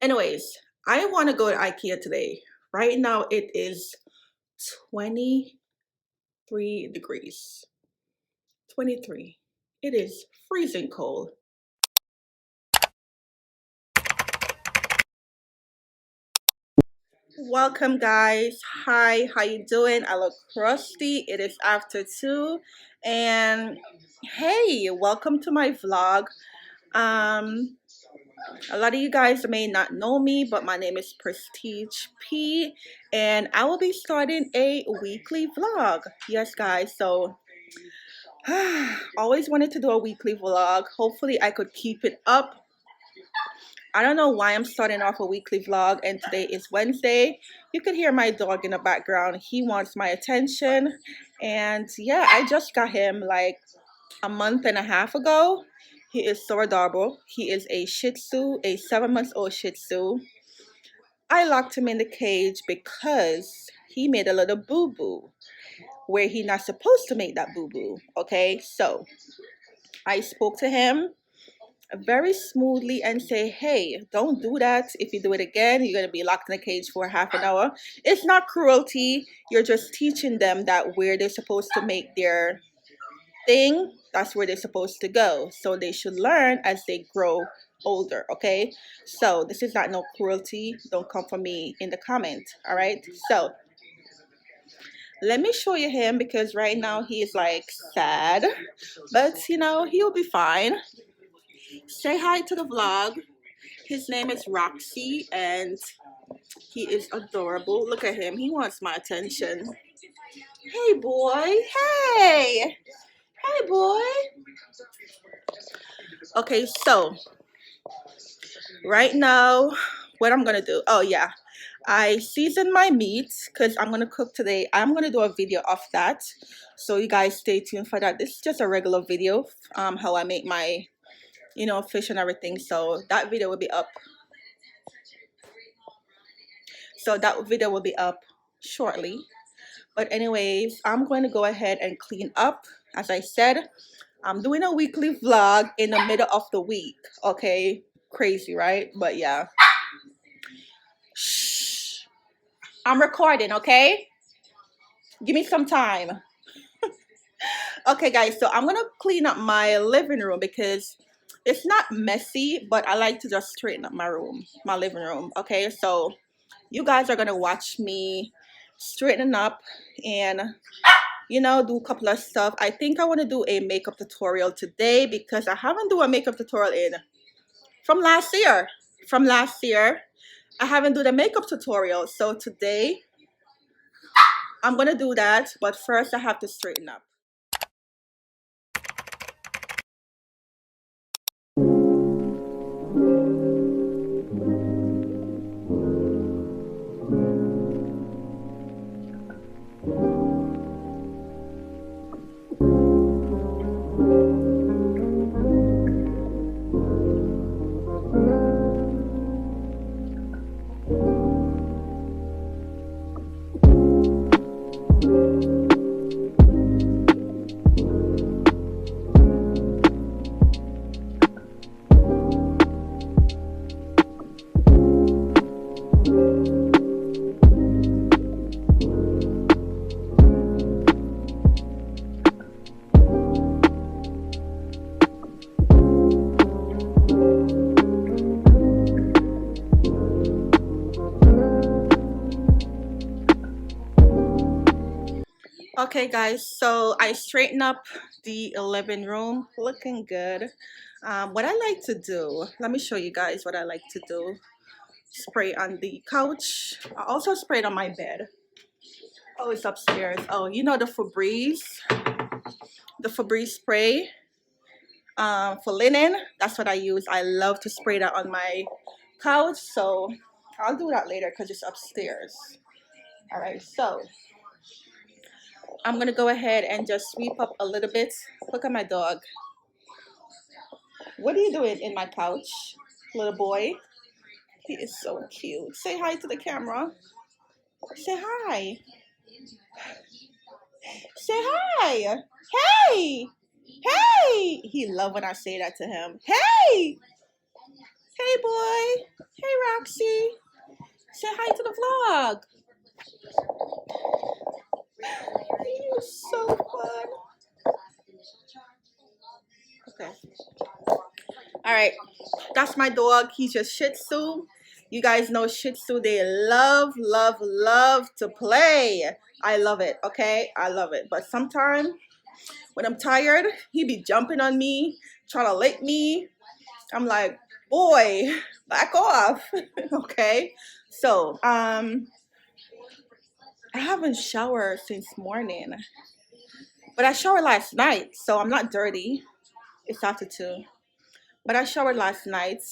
Anyways, I want to go to IKEA today. Right now it is 23 degrees. 23. It is freezing cold. Welcome guys. Hi, how you doing? I look crusty. It is after 2 and hey, welcome to my vlog. Um a lot of you guys may not know me, but my name is Prestige P and I will be starting a weekly vlog. Yes guys, so always wanted to do a weekly vlog. Hopefully I could keep it up. I don't know why I'm starting off a weekly vlog and today is Wednesday. You could hear my dog in the background. He wants my attention. And yeah, I just got him like a month and a half ago. He is so adorable. He is a Shih Tzu, a 7-month-old Shih Tzu. I locked him in the cage because he made a little boo-boo where he not supposed to make that boo-boo. Okay, so I spoke to him very smoothly and say, hey, don't do that. If you do it again, you're going to be locked in a cage for half an hour. It's not cruelty. You're just teaching them that where they're supposed to make their thing, that's where they're supposed to go. So they should learn as they grow older. Okay, so this is not no cruelty. Don't come for me in the comment. All right, so let me show you him because right now he is like sad, but you know, he'll be fine. Say hi to the vlog. His name is Roxy and he is adorable. Look at him. He wants my attention. Hey, boy. Hey. Hey, boy. Okay, so right now, what I'm going to do. Oh, yeah. I seasoned my meat because I'm going to cook today. I'm going to do a video of that. So you guys stay tuned for that. This is just a regular video. How I make my, fish and everything. So that video will be up. Shortly. But anyways, I'm going to go ahead and clean up. As I said, I'm doing a weekly vlog in the middle of the week. Okay, crazy, right? But yeah. Shh. I'm recording, okay? Give me some time. Okay, guys, so I'm going to clean up my living room because it's not messy, but I like to just straighten up my living room. Okay, so you guys are going to watch me straighten up and do a couple of stuff. I think I want to do a makeup tutorial today because I haven't done a makeup tutorial from last year. I haven't done a makeup tutorial. So today I'm going to do that. But first I have to straighten up. Okay guys, so I straightened up the living room, looking good. What I like to do, let me show you guys what I like to do. Spray on the couch. I also sprayed on my bed. Oh, it's upstairs. Oh, the Febreze spray for linen. That's what I use. I love to spray that on my couch, so I'll do that later because it's upstairs. All right, so I'm gonna go ahead and just sweep up a little bit. Look at my dog. What are you doing in my couch, little boy? He is so cute. Say hi to the camera. Say hi. Say hi. Hey. Hey. He love when I say that to him. Hey. Hey, boy. Hey, Roxy. Say hi to the vlog. You're so fun. Okay. All right. That's my dog. He's just Shih Tzu. You guys know Shih Tzu. They love, love, love to play. I love it. Okay. I love it. But sometimes when I'm tired, he be jumping on me, trying to lick me. I'm like, boy, back off. Okay. So, I haven't showered since morning, but I showered last night, so I'm not dirty. It's after 2, but I showered last night.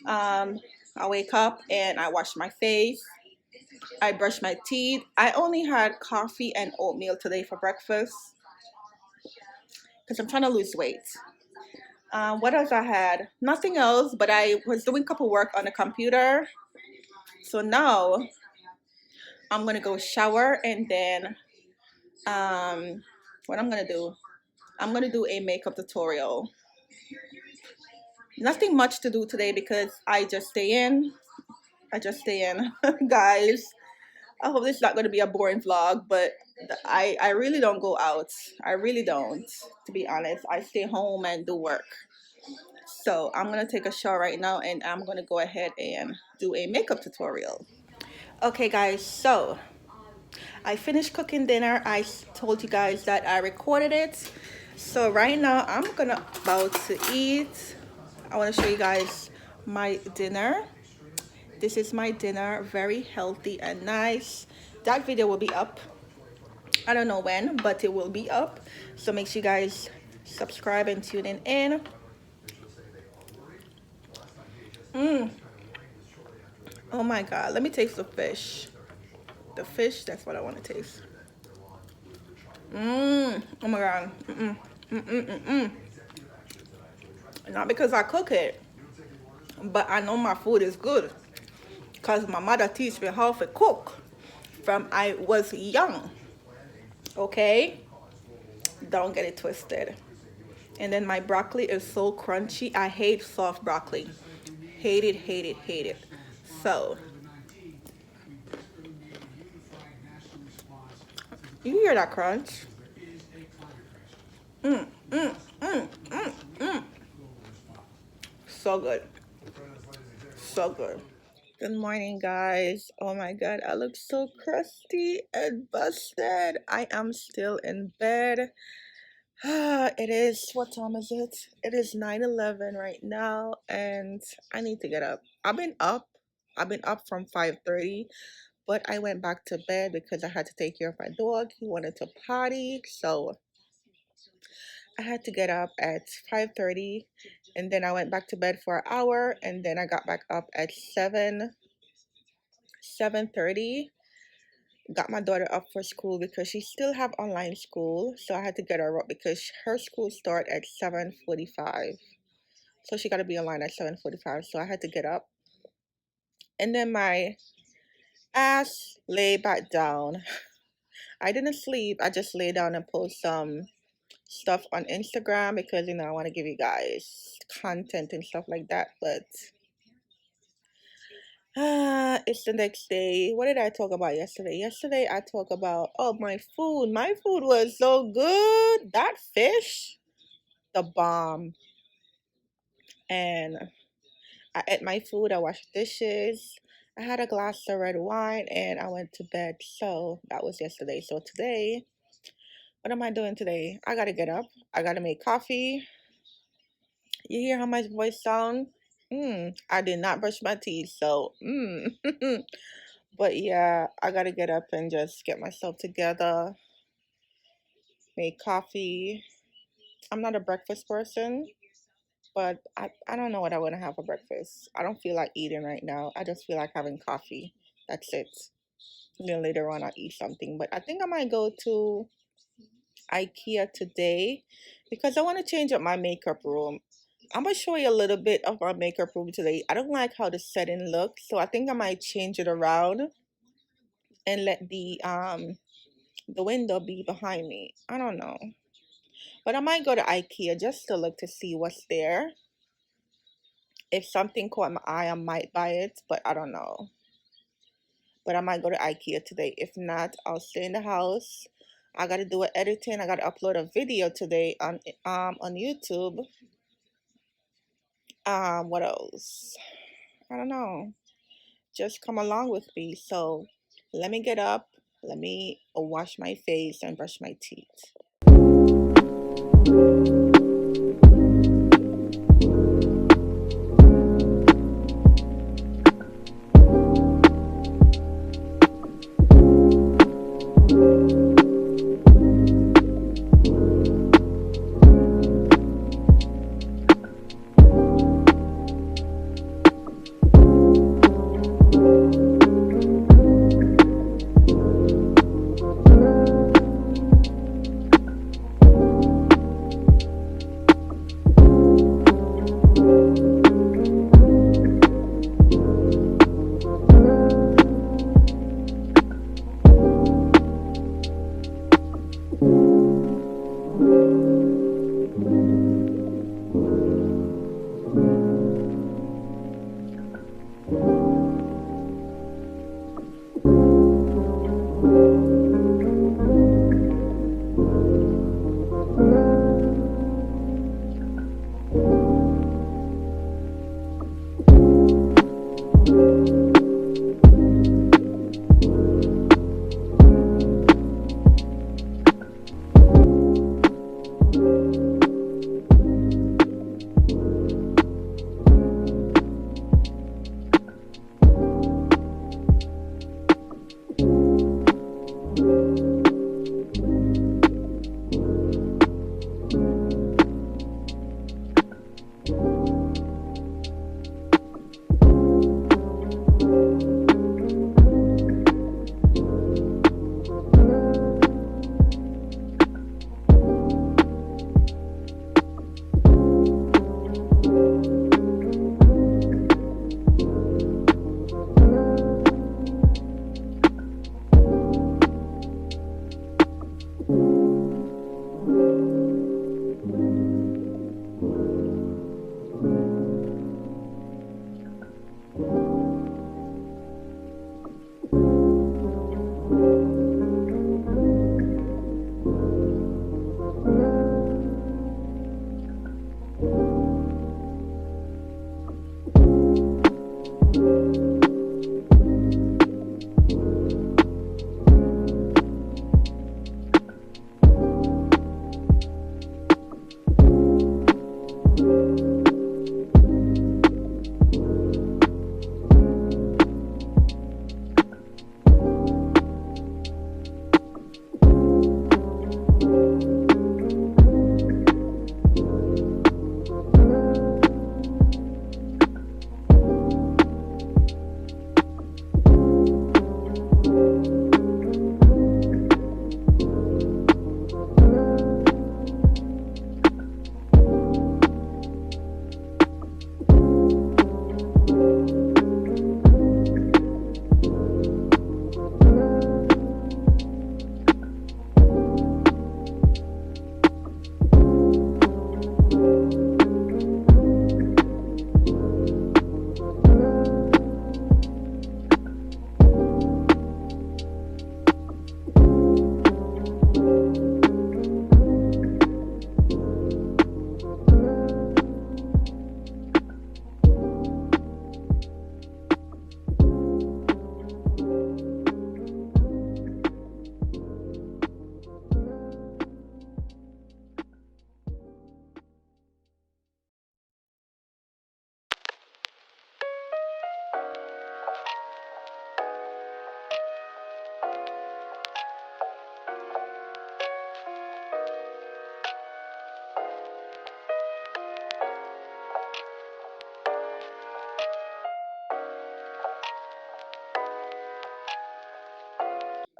Um, I wake up and I wash my face. I brush my teeth. I only had coffee and oatmeal today for breakfast because I'm trying to lose weight. What else I had? Nothing else, but I was doing a couple work on the computer. So now I'm gonna go shower and then what I'm gonna do? I'm gonna do a makeup tutorial. Nothing much to do today because I just stay in. I just stay in, guys. I hope this is not gonna be a boring vlog, but I really don't go out. I really don't, to be honest. I stay home and do work. So I'm gonna take a shower right now and I'm gonna go ahead and do a makeup tutorial. Okay guys, so I finished cooking dinner. I told you guys that I recorded it. So right now I'm gonna about to eat. I want to show you guys my dinner. This is my dinner, very healthy and nice. That video will be up. I don't know when, but it will be up. So make sure you guys subscribe and tune in. Oh my God, let me taste the fish. The fish, that's what I want to taste. Oh my God. Not because I cook it, but I know my food is good. Because my mother teach me how to cook from I was young. Okay? Don't get it twisted. And then my broccoli is so crunchy. I hate soft broccoli. Hate it, hate it, hate it. So, you hear that crunch? So good. So good. Good morning, guys. Oh my God, I look so crusty and busted. I am still in bed. It is, what time is it? It is 9:11 right now, and I need to get up. I've been up from 5:30, but I went back to bed because I had to take care of my dog. He wanted to potty, so I had to get up at 5:30, and then I went back to bed for an hour, and then I got back up at 7:30. Got my daughter up for school because she still have online school, so I had to get her up because her school start at 7:45. So she got to be online at 7:45. So I had to get up. And then my ass lay back down. I didn't sleep. I just lay down and post some stuff on Instagram because, I want to give you guys content and stuff like that. But it's the next day. What did I talk about yesterday? Yesterday I talked about, oh, my food. My food was so good. That fish, the bomb. And I ate my food. I washed dishes. I had a glass of red wine and I went to bed. So that was yesterday. So today, what am I doing today? I gotta get up. I gotta make coffee. You hear how my voice sound? I did not brush my teeth, so but yeah, I gotta get up and just get myself together, make coffee. I'm not a breakfast person, but I don't know what I want to have for breakfast. I don't feel like eating right now. I just feel like having coffee. That's it. And then later on I'll eat something. But I think I might go to IKEA today because I want to change up my makeup room. I'm gonna show you a little bit of my makeup room today. I don't like how the setting looks, so I think I might change it around and let the window be behind me. I don't know. But I might go to IKEA just to look to see what's there. If something caught my eye, I might buy it, but I don't know. But I might go to IKEA today. If not, I'll stay in the house. I gotta do an editing. I gotta upload a video today on YouTube. What else? I don't know. Just come along with me. So let me get up. Let me wash my face and brush my teeth.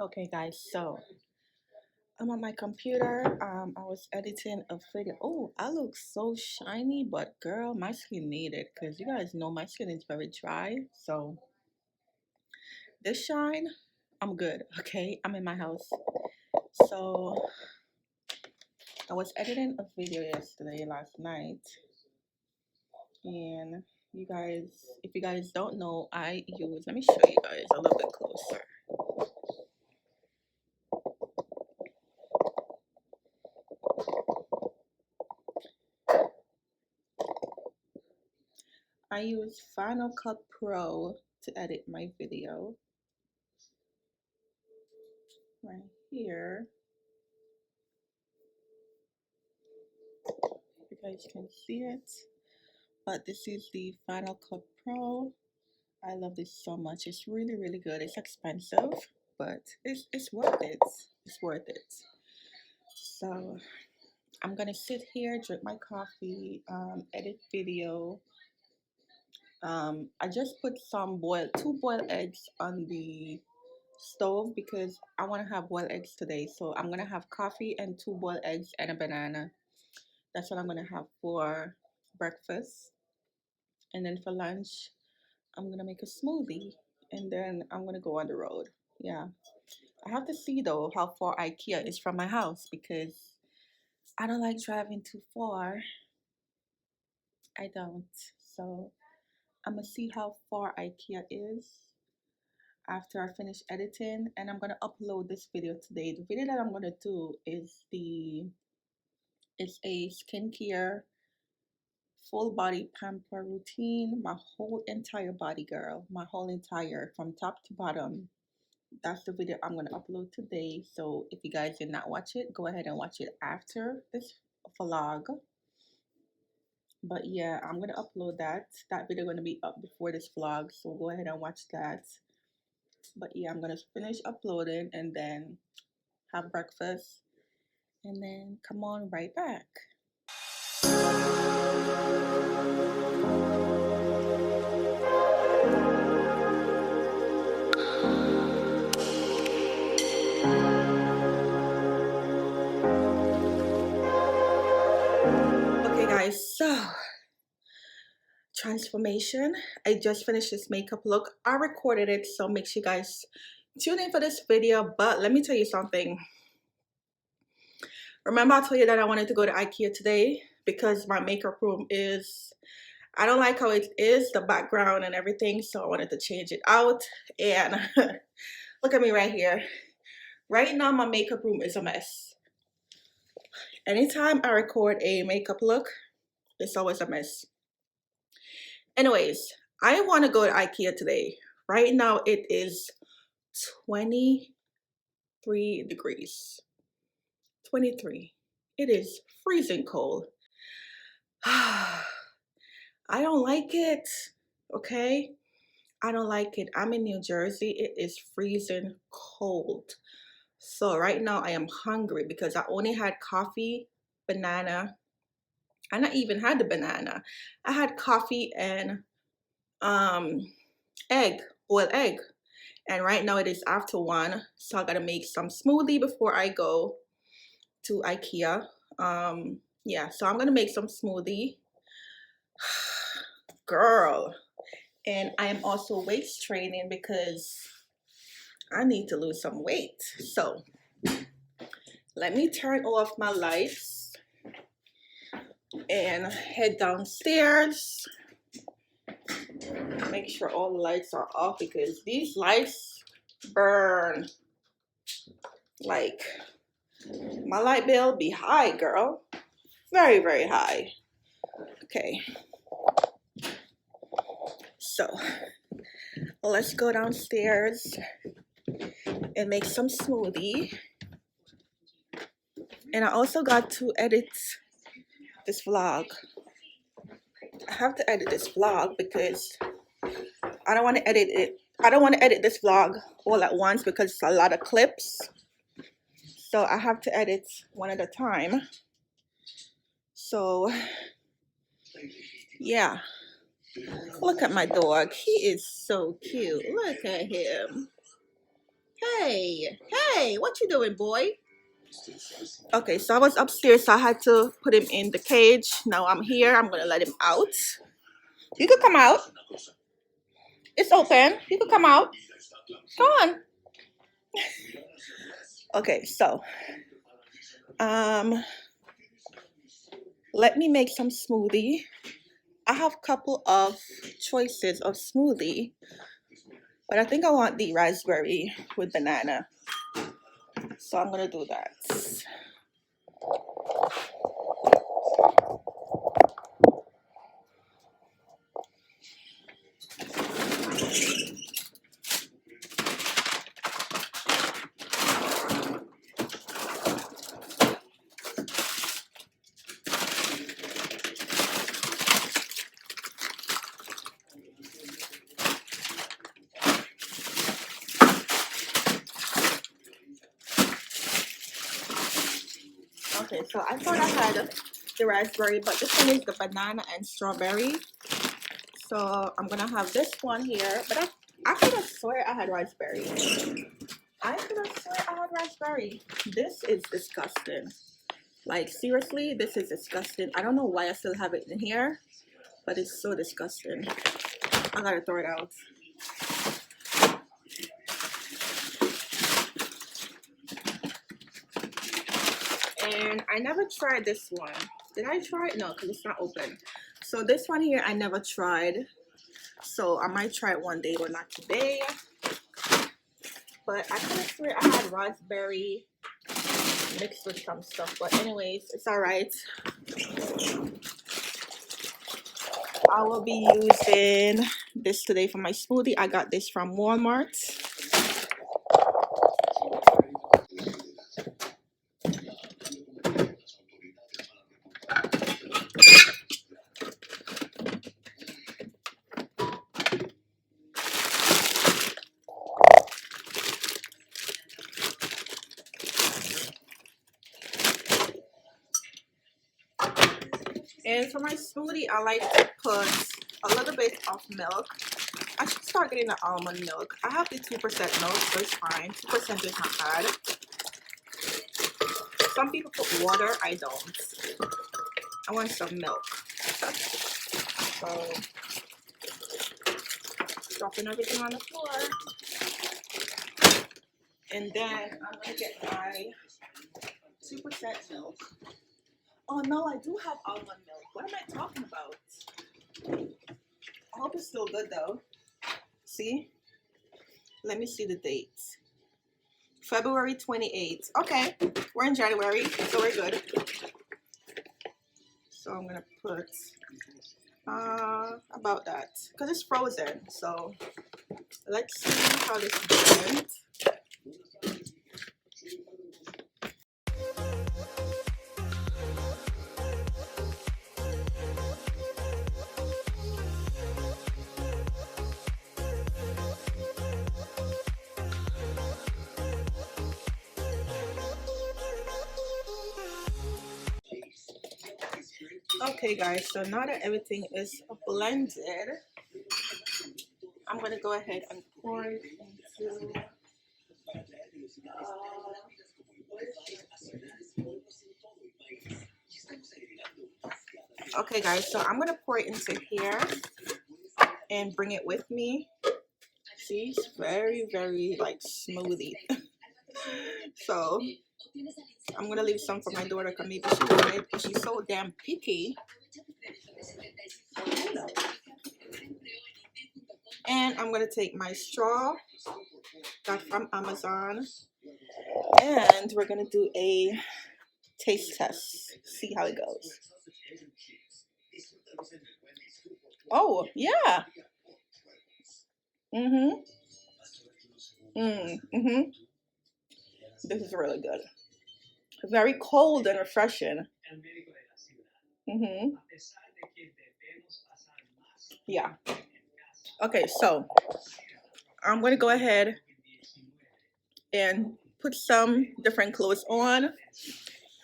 Okay, guys, so I'm on my computer. I was editing a video. Oh, I look so shiny, but girl, my skin need it because you guys know my skin is very dry. So this shine, I'm good. Okay, I'm in my house. So I was editing a video last night, and You guys, if you guys don't know, I use, let me show you guys a little bit closer. I use Final Cut Pro to edit my video. Right here. You guys can see it. But this is the Final Cut Pro. I love this so much. It's really, really good. It's expensive, but it's worth it. It's worth it. So I'm gonna sit here, drink my coffee, edit video. I just put two boiled eggs on the stove because I want to have boiled eggs today. So I'm gonna have coffee and two boiled eggs and a banana. That's what I'm gonna have for breakfast. And then for lunch, I'm gonna make a smoothie. And then I'm gonna go on the road. Yeah. I have to see though how far IKEA is from my house because I don't like driving too far. I don't. So I'm gonna see how far IKEA is after I finish editing, and I'm gonna upload this video today. The video that I'm gonna do is it's a skincare full body pamper routine. My whole entire body, girl. My whole entire from top to bottom. That's the video I'm gonna upload today. So if you guys did not watch it, go ahead and watch it after this vlog. But yeah, I'm gonna upload that video gonna be up before this vlog, so go ahead and watch that. But yeah, I'm gonna finish uploading and then have breakfast and then come on right back. Okay guys, so transformation. I just finished this makeup look. I recorded it, so make sure you guys tune in for this video. But let me tell you something. Remember I told you that I wanted to go to IKEA today because my makeup room is, I don't like how it is, the background and everything, so I wanted to change it out. And look at me right here. Right now my makeup room is a mess. Anytime I record a makeup look, it's always a mess. Anyways, I want to go to IKEA today. Right now it is 23 degrees. 23. It is freezing cold. I don't like it. Okay? I don't like it. I'm in New Jersey. It is freezing cold. So right now I am hungry because I only had coffee, banana. I not even had the banana. I had coffee and egg, boiled egg. And right now it is after 1, so I gotta make some smoothie before I go to IKEA. Yeah, so I'm gonna make some smoothie. Girl. And I am also weight training because I need to lose some weight. So let me turn off my lights and head downstairs. Make sure all the lights are off because these lights burn. Like, my light bill be high, girl. Very, very high. Okay. So, let's go downstairs and make some smoothie. And I also got to edit this vlog. I have to edit this vlog because I don't want to edit it. I don't want to edit this vlog all at once because it's a lot of clips. So I have to edit one at a time. So yeah. Look at my dog. He is so cute. Look at him. Hey, hey, what you doing, boy? Okay, so I was upstairs, so I had to put him in the cage. Now I'm here. I'm gonna let him out. You could come out. It's open. You could come out. Come on. Okay, so let me make some smoothie. I have a couple of choices of smoothie, but I think I want the raspberry with banana. So I'm gonna do that. Okay, so I thought I had the raspberry, but this one is the banana and strawberry. So I'm gonna have this one here, but I could have swear I had raspberry. I could have swear I had raspberry. This is disgusting. Like seriously, this is disgusting. I don't know why I still have it in here, but it's so disgusting. I gotta throw it out. And I never tried this one. Did I try it? No, because it's not open. So this one here I never tried. So I might try it one day, but not today. But I could have swear I had raspberry mixed with some stuff. But anyways, it's alright. I will be using this today for my smoothie. I got this from Walmart. And for my smoothie, I like to put a little bit of milk. I should start getting the almond milk. I have the 2% milk, so it's fine. 2% is not bad. Some people put water, I don't. I want some milk. So, dropping everything on the floor. And then I'm going to get my 2% milk. Oh no, I do have almond milk. What am I talking about? I hope it's still good though. See? Let me see the dates. February 28th. Okay, we're in January, so we're good. So I'm gonna put about that because it's frozen. So let's see how this blends. Okay guys, so now that everything is blended, I'm gonna go ahead and pour it into okay guys, so I'm gonna pour it into here and bring it with me. See, it's very like smoothie. So I'm gonna leave some for my daughter because maybe she want it because she's so damn picky. And I'm gonna take my straw, got from Amazon, and we're gonna do a taste test. See how it goes. Oh yeah. This is really good. Very cold and refreshing. Yeah. Okay, so I'm gonna go ahead and put some different clothes on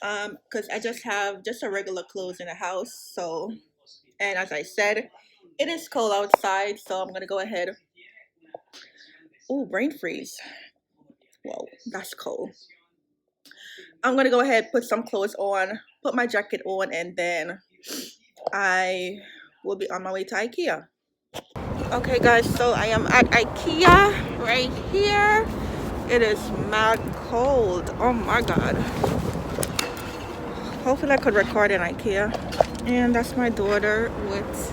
because I just have just a regular clothes in the house. So, and as I said, it is cold outside, so I'm gonna go ahead. Oh, brain freeze. Whoa, that's cold. I'm gonna go ahead, put some clothes on, put my jacket on, and then I will be on my way to IKEA. Okay guys, so I am at IKEA right here. It is mad cold. Oh my god. Hopefully I could record in IKEA. And that's my daughter with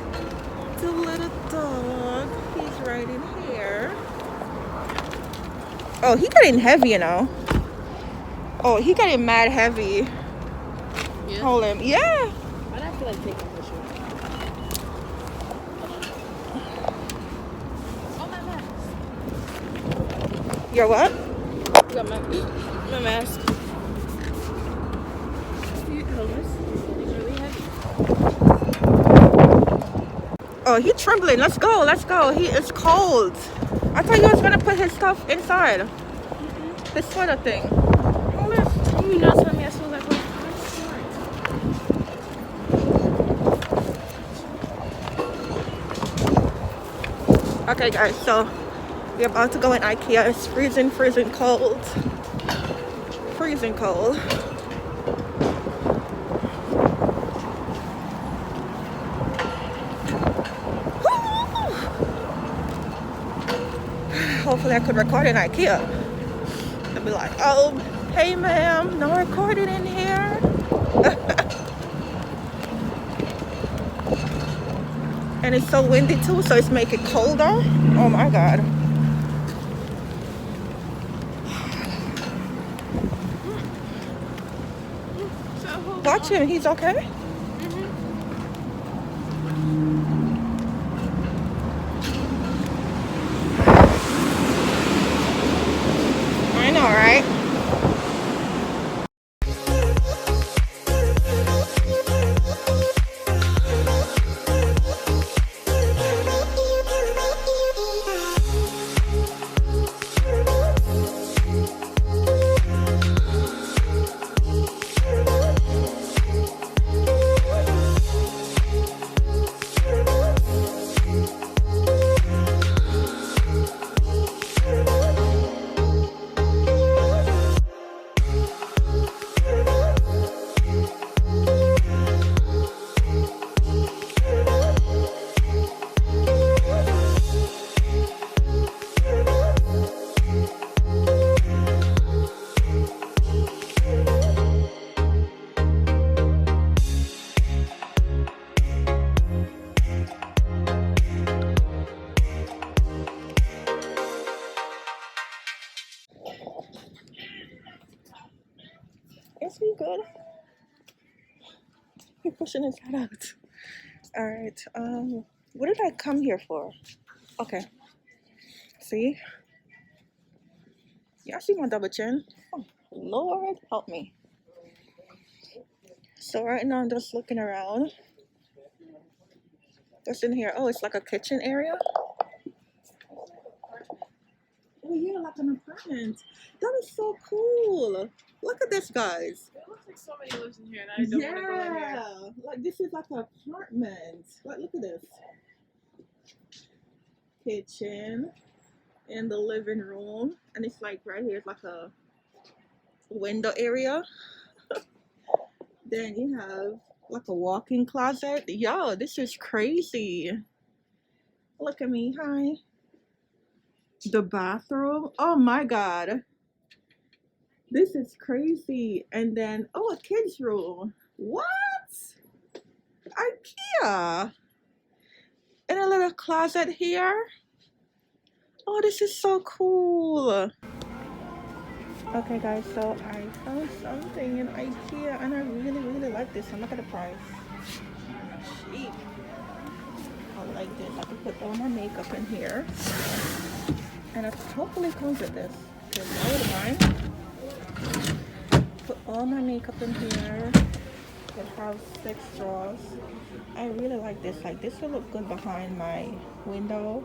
Oh, he getting heavy, you know. Oh, he getting mad heavy. Yeah. Hold him. Yeah. I don't feel like taking the shoe. Oh, my mask. Your what? I got my mask. Oh, he trembling. Let's go. Let's go. He is cold. I thought he was gonna put his stuff inside. His sweater thing. You know, tell me as soon as I go. Okay, guys. So we're about to go in IKEA. It's freezing, freezing cold. Freezing cold. Hopefully I could record in IKEA. I'd be like, oh, hey ma'am, no recording in here. And it's so windy too, so it's making it colder. Oh my God. Watch him, he's okay? I know, right? Is he good? He's pushing his head out. Alright, what did I come here for? Okay. See? Y'all see my double chin? Oh, Lord, help me. So right now I'm just looking around. What's in here? Oh, it's like a kitchen area. Oh yeah, like an apartment. That is so cool. Look at this, guys. It looks like somebody lives in here and I don't want to go in here. Like this is like an apartment. Like look at this. Kitchen and the living room. And it's like right here, it's like a window area. Then you have like a walk-in closet. Yo, this is crazy. Look at me, hi. The bathroom. Oh my God. This is crazy. And then, oh, a kid's room. What? IKEA. And a little closet here. Oh, this is so cool. Okay, guys, so I found something in IKEA and I really, really like this. And look at the price. Cheap. I like this. I can put all my makeup in here. And it hopefully comes with this. Because I wouldn't mind. Put all my makeup in here. It has 6 drawers. I really like this. Like this will look good behind my window.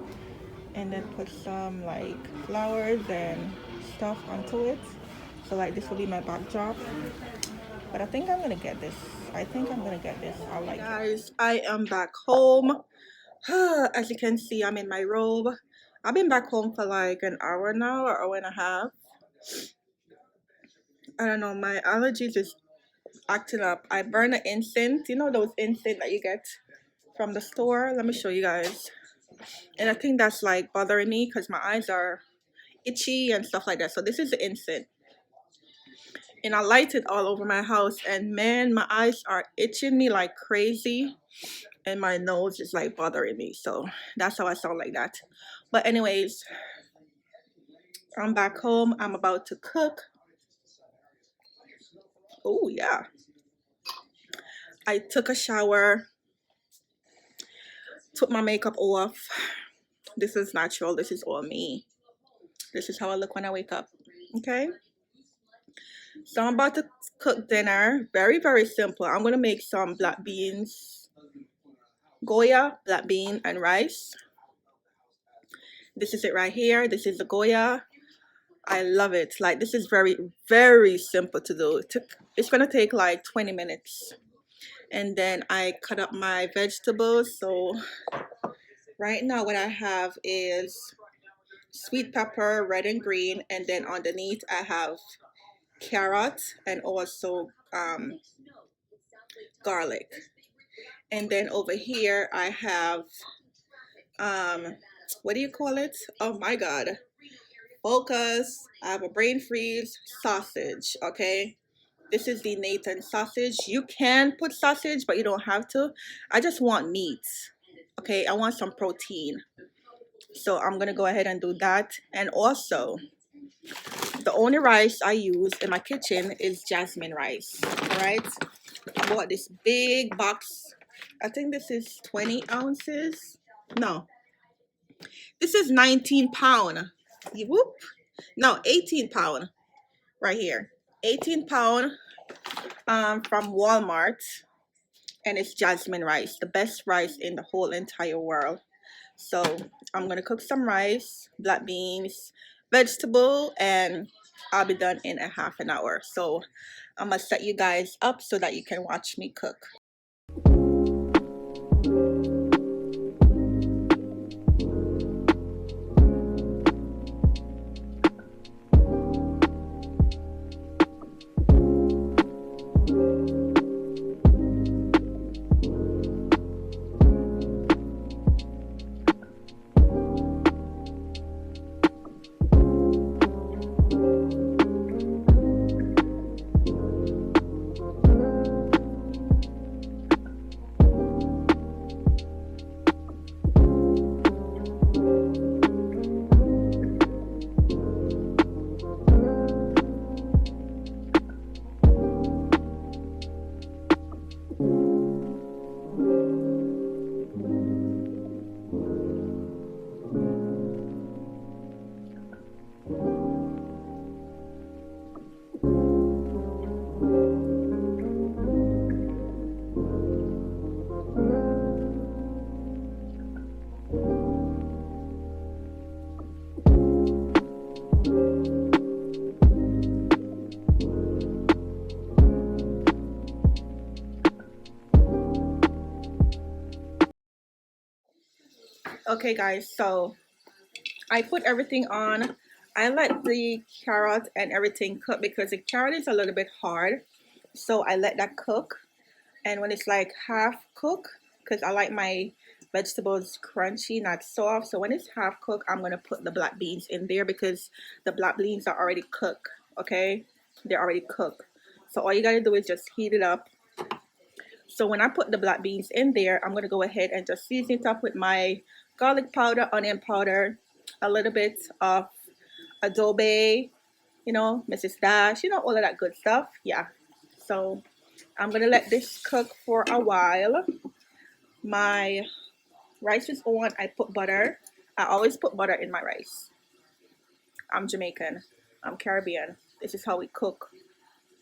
And then put some like flowers and stuff onto it. So like this will be my backdrop. But I think I'm gonna get this. I like it. Guys, I am back home. As you can see, I'm in my robe. I've been back home for like an hour now, or hour and a half. I don't know, my allergies is acting up. I burn an incense. You know those incense that you get from the store? Let me show you guys. And I think that's like bothering me because my eyes are itchy and stuff like that. So this is the incense. And I light it all over my house. And man, my eyes are itching me like crazy. And my nose is like bothering me. So that's how I sound like that. But anyways, I'm back home. I'm about to cook. Oh, yeah. I took a shower, took my makeup off. This is natural. This is all me. This is how I look when I wake up. Okay. So I'm about to cook dinner. Very, very simple. I'm going to make some black beans, Goya, black bean, and rice. This is it right here. This is the Goya. I love it. Like, this is very, very simple to do. It's going to take like 20 minutes. And then I cut up my vegetables. So right now what I have is sweet pepper, red and green. And then underneath I have carrot and also garlic. And then over here I have, what do you call it? Oh my God. Focus. I have a brain freeze sausage. Okay. This is the Nathan sausage. You can put sausage, but you don't have to. I just want meat. Okay. I want some protein. So I'm going to go ahead and do that. And also, the only rice I use in my kitchen is jasmine rice. All right. I bought this big box. I think this is 20 ounces. No, this is 19 pound. Whoop. No, 18 pound right here. 18 pound from Walmart. And it's jasmine rice, the best rice in the whole entire world. So I'm gonna cook some rice, black beans, vegetable, and I'll be done in a half an hour. So I'm gonna set you guys up so that you can watch me cook. Okay guys, so I put everything on. I let the carrot and everything cook because the carrot is a little bit hard. So I let that cook. And when it's like half cooked, because I like my vegetables crunchy, not soft. So when it's half cooked, I'm going to put the black beans in there because the black beans are already cooked. Okay, they're already cooked. So all you got to do is just heat it up. So when I put the black beans in there, I'm going to go ahead and just season it up with my garlic powder, onion powder, a little bit of adobe, you know, Mrs. Dash, you know, all of that good stuff. Yeah. So I'm going to let this cook for a while. My rice is on. I put butter. I always put butter in my rice. I'm Jamaican. I'm Caribbean. This is how we cook.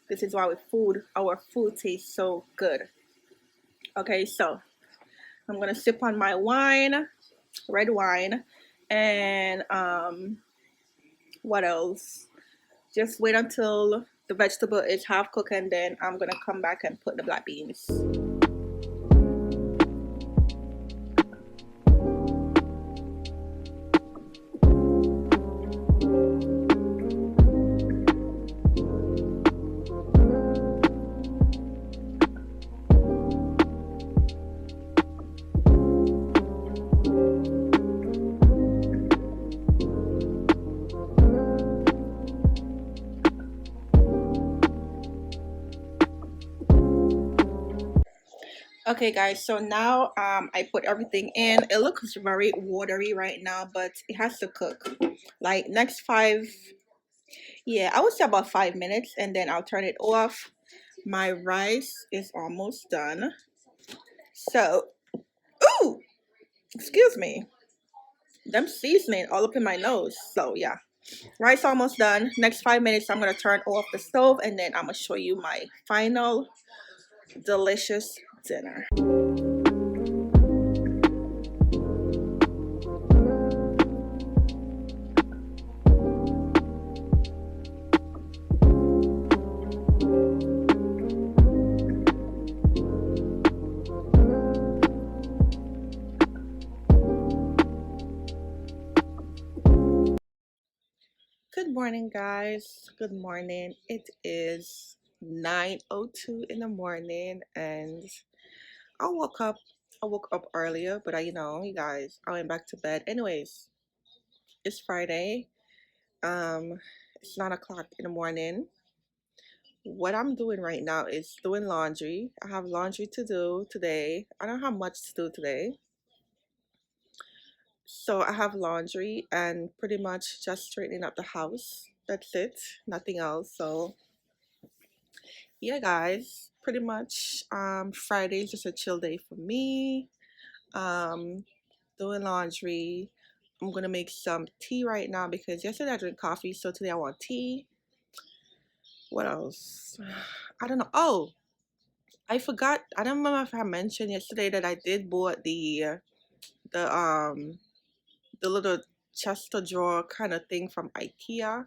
This is why our food tastes so good. Okay, so I'm going to sip on my wine, red wine, and what else? Just wait until the vegetable is half cooked and then I'm going to come back and put the black beans. Okay, guys, so now I put everything in. It looks very watery right now, but it has to cook. Like next five, yeah, I would say about 5 minutes, and then I'll turn it off. My rice is almost done. So, ooh, excuse me. Them seasoning all up in my nose. So yeah, rice almost done. Next 5 minutes, I'm gonna turn off the stove, and then I'm gonna show you my final delicious dinner. Good morning, guys. Good morning. It is 9:02 in the morning, and I woke up. I woke up earlier, but you guys, I went back to bed. Anyways, it's Friday. Um, it's 9 o'clock in the morning. What I'm doing right now is doing laundry. I have laundry to do today. I don't have much to do today. So I have laundry and pretty much just straightening up the house. That's it. Nothing else. So yeah, guys, pretty much Friday is just a chill day for me. Um Doing laundry. I'm gonna make some tea right now because yesterday I drank coffee, so today I want tea. What else? I don't know. Oh, I forgot. I don't remember if I mentioned yesterday that I did bought the the little chest of drawer kind of thing from IKEA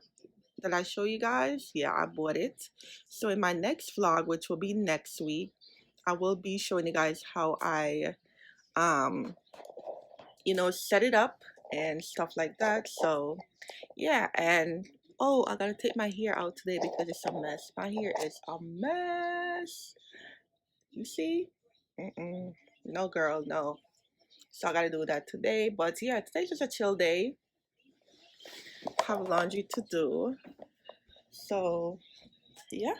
that I show you guys. Yeah, I bought it. So in my next vlog, which will be next week, I will be showing you guys how I um set it up and stuff like that. So yeah, and oh, I gotta take my hair out today because it's a mess. My hair is a mess. You see? No, girl, no. So I gotta do that today. But yeah, today's just a chill day. Have laundry to do. So yeah.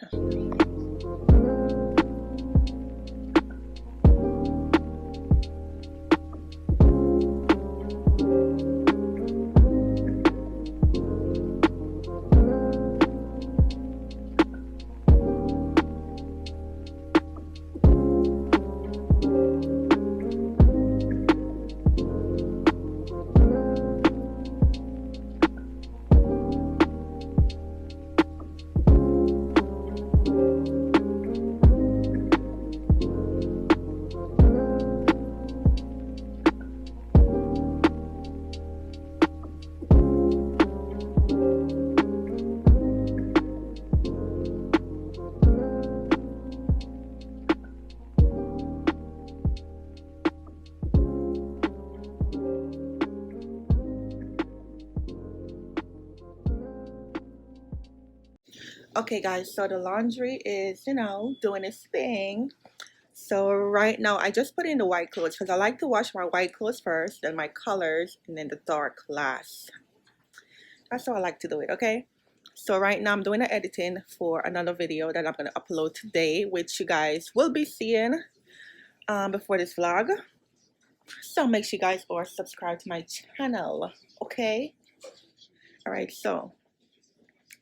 Okay, guys, so the laundry is, doing its thing. So right now, I just put in the white clothes because I like to wash my white clothes first, then my colors, and then the dark last. That's how I like to do it, okay? So right now, I'm doing the editing for another video that I'm going to upload today, which you guys will be seeing before this vlog. So make sure you guys are subscribed to my channel, okay? All right, so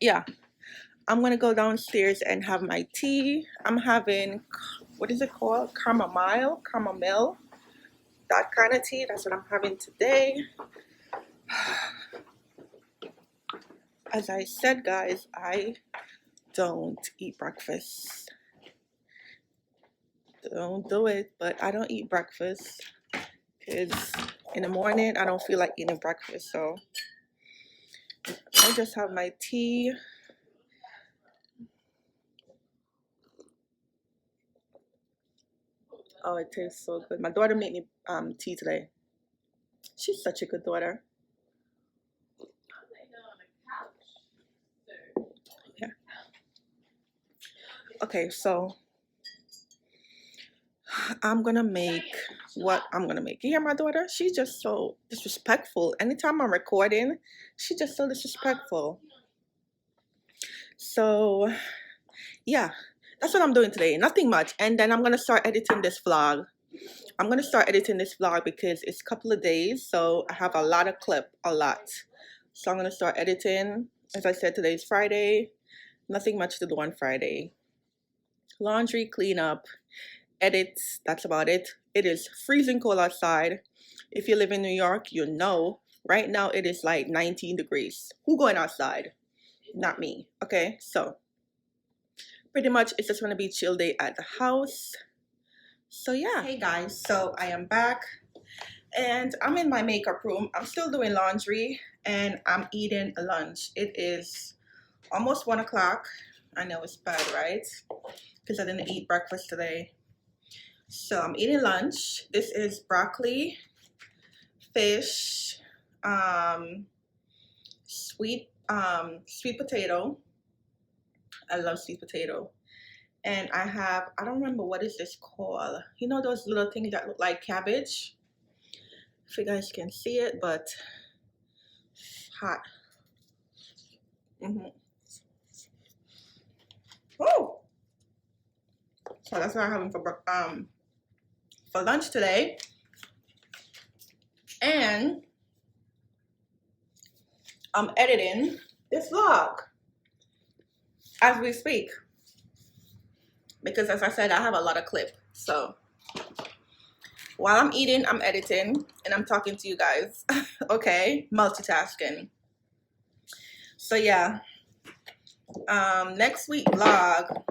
yeah. I'm gonna go downstairs and have my tea. I'm having, what is it called? Chamomile, that kind of tea. That's what I'm having today. As I said, guys, I don't eat breakfast. Don't do it, but I don't eat breakfast because in the morning I don't feel like eating breakfast. So I just have my tea. Oh, it tastes so good. My daughter made me tea today. She's such a good daughter. Yeah. Okay, so I'm gonna make what I'm gonna make. You hear my daughter? She's just so disrespectful. Anytime I'm recording, she's just so disrespectful. So yeah, that's what I'm doing today. Nothing much. And then I'm gonna start editing this vlog. I'm gonna start editing this vlog because it's a couple of days, so I have a lot of clip, a lot. So I'm gonna start editing. As I said, today's Friday. Nothing much to do on Friday. Laundry, cleanup, edits, that's about it. It is freezing cold outside. If you live in New York, you know right now it is like 19 degrees. Who going outside? Not me. Okay, so pretty much it's just gonna be chill day at the house. So yeah. Hey guys, so I am back and I'm in my makeup room. I'm still doing laundry and I'm eating lunch. It is almost 1 o'clock. I know it's bad, right? Because I didn't eat breakfast today. So I'm eating lunch. This is broccoli, fish, sweet potato. I love sweet potato. And I have, I don't remember what is this called. You know those little things that look like cabbage? If you guys can see it, but it's hot. Oh, so that's what I'm having for lunch today. And I'm editing this vlog as we speak. Because as I said, I have a lot of clip. So while I'm eating, I'm editing and I'm talking to you guys. Okay, multitasking. So yeah, next week vlog,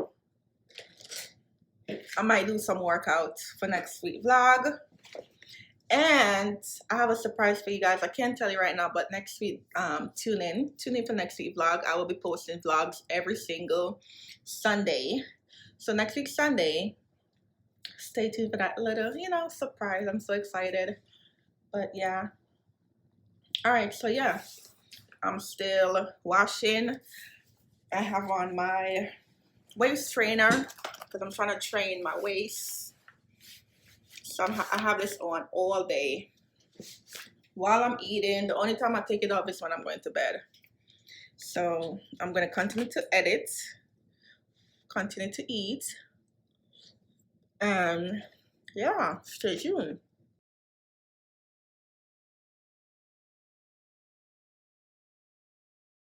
I might do some workout for next week vlog. And I have a surprise for you guys. I can't tell you right now, but next week, tune in for next week vlog. I will be posting vlogs every single Sunday. So next week Sunday, stay tuned for that little, surprise. I'm so excited. But yeah. All right, so yeah, I'm still washing. I have on my waist trainer because I'm trying to train my waist. So I have this on all day while I'm eating. The only time I take it off is when I'm going to bed. So I'm going to continue to edit, continue to eat, and yeah, stay tuned.